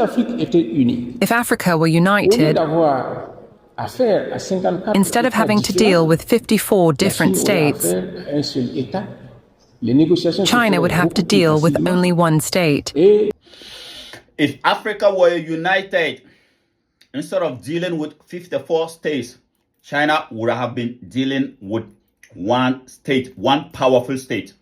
If Africa were united, instead of having to deal with 54 different states, China would have to deal with only one state. If Africa were united, instead of dealing with 54 states, China would have been dealing with one state, one powerful state.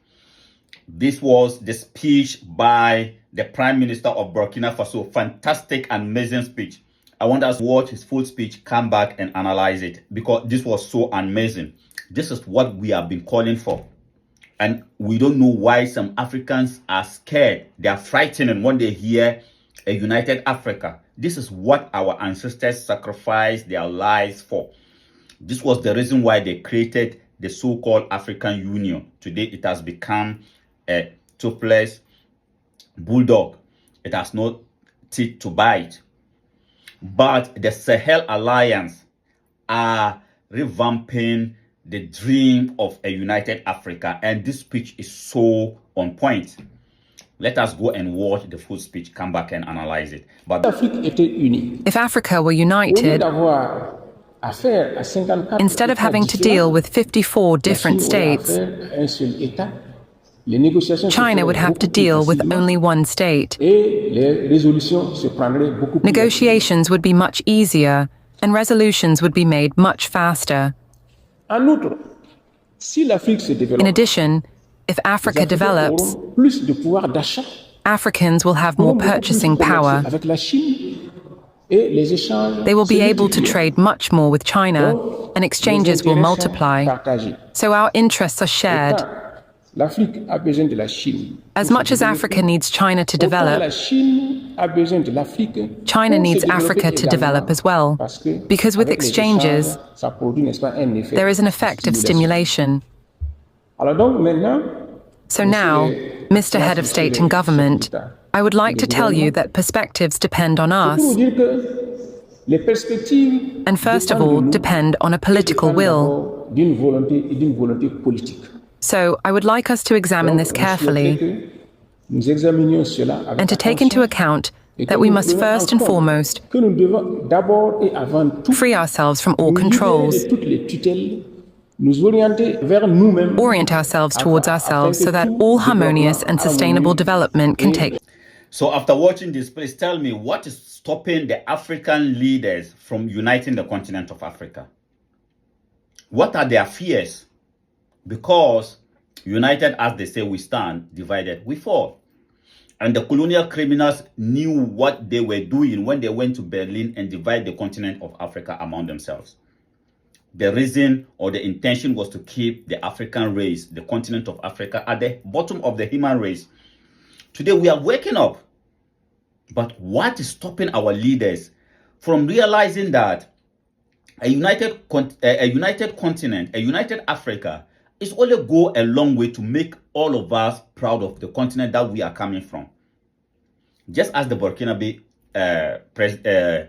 This was the speech by the Prime Minister of Burkina Faso. Fantastic, amazing speech. I want us to watch his full speech, come back and analyze it, because this was so amazing. This is what we have been calling for. And we don't know why some Africans are scared. They are frightened when they hear a united Africa. This is what our ancestors sacrificed their lives for. This was the reason why they created the so-called African Union. Today it has become a toothless bulldog. It has no teeth to bite. But the Sahel Alliance are revamping the dream of a united Africa, and this speech is so on point. Let us go and watch the full speech, come back and analyze it. But if Africa were united, instead of having to deal with 54 different states, China would have to deal with only one state. Negotiations would be much easier, and resolutions would be made much faster. In addition, if Africa develops, Africans will have more purchasing power. They will be able to trade much more with China, and exchanges will multiply. So our interests are shared. As much as Africa needs China to develop, China needs Africa to develop as well, because with exchanges, there is an effect of stimulation. So now, Mr. Head of State and Government, I would like to tell you that perspectives depend on us, and first of all, depend on a political will. So I would like us to examine this carefully and to take into account that we must first and foremost free ourselves from all controls, orient ourselves towards ourselves so that all harmonious and sustainable development can take. So after watching this, please tell me, what is stopping the African leaders from uniting the continent of Africa? What are their fears? Because united as they say we stand, divided we fall. And the colonial criminals knew what they were doing when they went to Berlin and divided the continent of Africa among themselves. The reason or the intention was to keep the African race, the continent of Africa, at the bottom of the human race. Today we are waking up. But what is stopping our leaders from realizing that a united continent, a united Africa, is only go a long way to make all of us proud of the continent that we are coming from? Just as the Burkina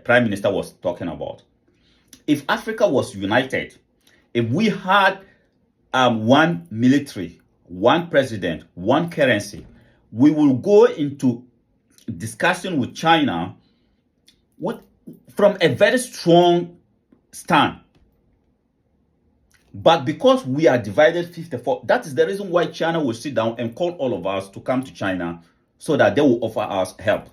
Prime Minister was talking about. If Africa was united, if we had one military, one president, one currency, we will go into discussion with China from a very strong stand. But because we are divided 54, that is the reason why China will sit down and call all of us to come to China so that they will offer us help.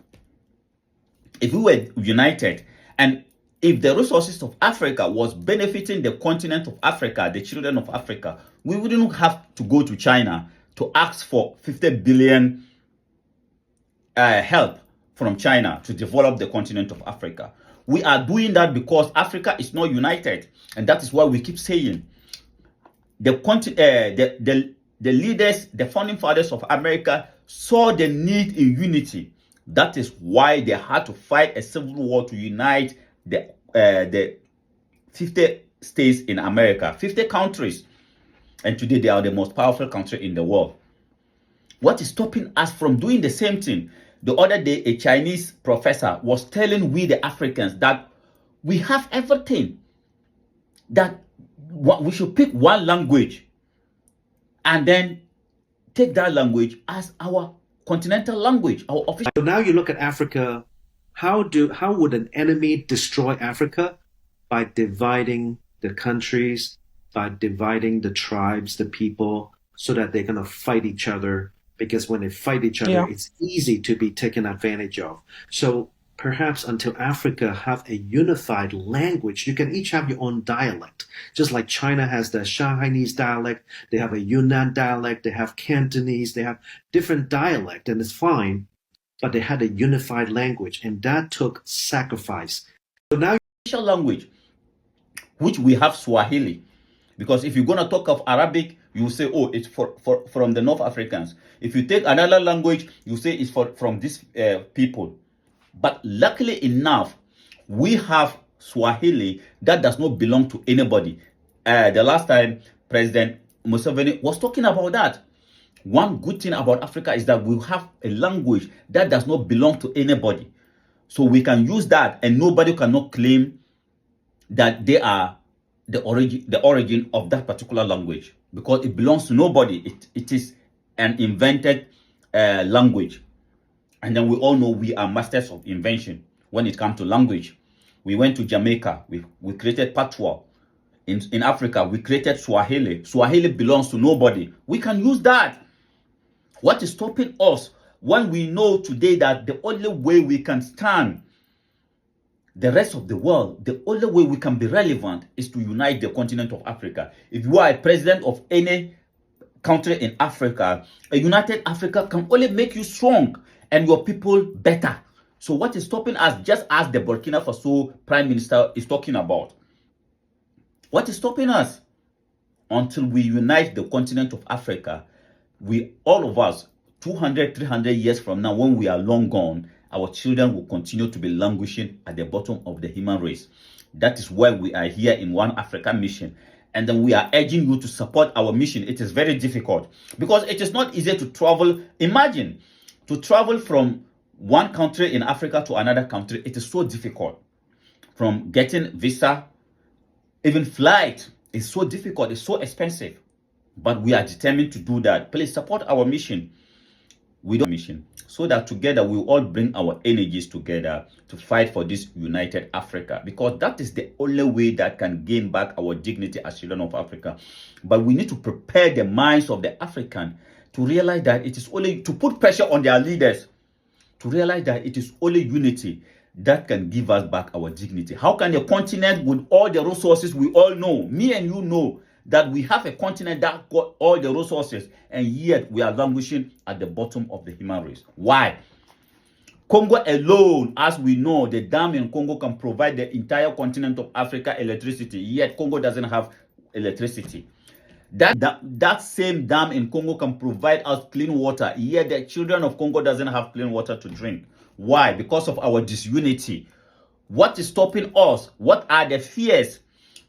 If we were united, and if the resources of Africa was benefiting the continent of Africa, the children of Africa, we wouldn't have to go to China to ask for 50 billion help from China to develop the continent of Africa. We are doing that because Africa is not united, and that is why we keep saying the leaders, the founding fathers of America saw the need in unity. That is why they had to fight a civil war to unite the 50 states in America, 50 countries, and today they are the most powerful country in the world. What is stopping us from doing the same thing? The other day, a Chinese professor was telling we the Africans that we have everything, that we should pick one language and then take that language as our continental language, our official. So now you look at Africa How would an enemy destroy Africa? By dividing the countries, by dividing the tribes, the people, so that they're going to fight each other. Because when they fight each other, it's easy to be taken advantage of. So perhaps until Africa have a unified language, you can each have your own dialect. Just like China has the Shanghainese dialect, they have a Yunnan dialect, they have Cantonese, they have different dialect, and it's fine. But they had a unified language, and that took sacrifice. So now, language, which we have Swahili, because if you're going to talk of Arabic, you say, oh, it's from the North Africans. If you take another language, you say it's from these people. But luckily enough, we have Swahili that does not belong to anybody. The last time President Museveni was talking about that. One good thing about Africa is that we have a language that does not belong to anybody. So we can use that, and nobody cannot claim that they are the origin of that particular language, because it belongs to nobody. It is an invented language. And then we all know we are masters of invention when it comes to language. We went to Jamaica, we created patois. In Africa, we created Swahili. Swahili belongs to nobody. We can use that. What is stopping us when we know today that the only way we can stand the rest of the world, the only way we can be relevant is to unite the continent of Africa. If you are a president of any country in Africa, a united Africa can only make you strong and your people better. So what is stopping us, just as the Burkina Faso Prime Minister is talking about? What is stopping us? Until we unite the continent of Africa, all of us, 200, 300 years from now, when we are long gone, our children will continue to be languishing at the bottom of the human race. That is why we are here in One Africa Mission. And then we are urging you to support our mission. It is very difficult because it is not easy to travel. Imagine to travel from one country in Africa to another country. It is so difficult. From getting visa, even flight is so difficult. It's so expensive. But we are determined to do that. Please support our mission. We don't mission, so that together we all bring our energies together to fight for this united Africa, because that is the only way that can gain back our dignity as children of Africa. But we need to prepare the minds of the African to realize that it is only to put pressure on their leaders to realize that it is only unity that can give us back our dignity. How can a continent with all the resources we all know, me and you know, that we have a continent that got all the resources, and yet we are languishing at the bottom of the human race? Why? Congo alone, as we know, the dam in Congo can provide the entire continent of Africa electricity, yet Congo doesn't have electricity. That same dam in Congo can provide us clean water, yet the children of Congo doesn't have clean water to drink. Why? Because of our disunity. What is stopping us? What are the fears?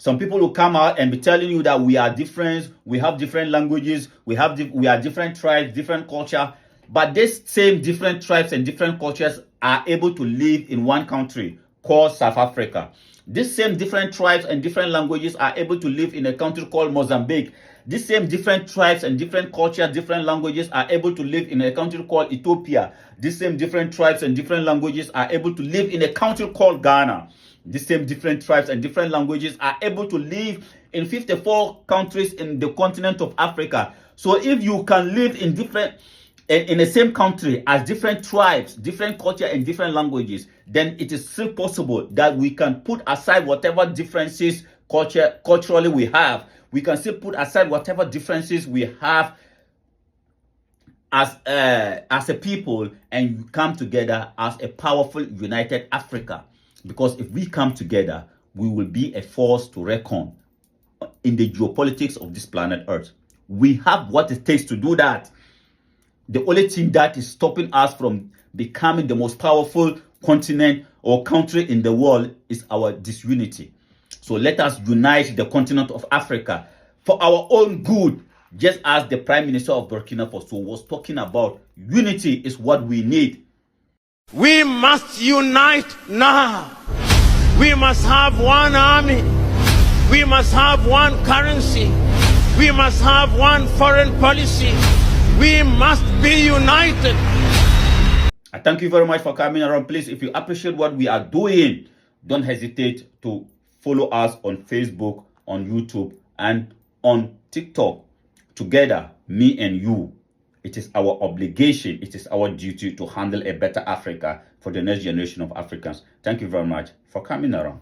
Some people will come out and be telling you that we are different, we have different languages, we are different tribes, different culture. But these same different tribes and different cultures are able to live in one country called South Africa. These same different tribes and different languages are able to live in a country called Mozambique. These same different tribes and different cultures, different languages are able to live in a country called Ethiopia. These same different tribes and different languages are able to live in a country called Ghana. The same different tribes and different languages are able to live in 54 countries in the continent of Africa. So if you can live in the same country as different tribes, different culture, and different languages, then it is still possible that we can put aside whatever differences culturally we have. We can still put aside whatever differences we have as a people, and come together as a powerful, united Africa. Because if we come together, we will be a force to reckon in the geopolitics of this planet Earth. We have what it takes to do that. The only thing that is stopping us from becoming the most powerful continent or country in the world is our disunity. So let us unite the continent of Africa for our own good, just as the Prime Minister of Burkina Faso was talking about. Unity is what we need. We must unite now. We must have one army. We must have one currency. We must have one foreign policy. We must be united. I thank you very much for coming around. Please, if you appreciate what we are doing, don't hesitate to follow us on Facebook, on YouTube, and on TikTok. Together, me and you, it is our obligation, it is our duty to handle a better Africa for the next generation of Africans. Thank you very much for coming around.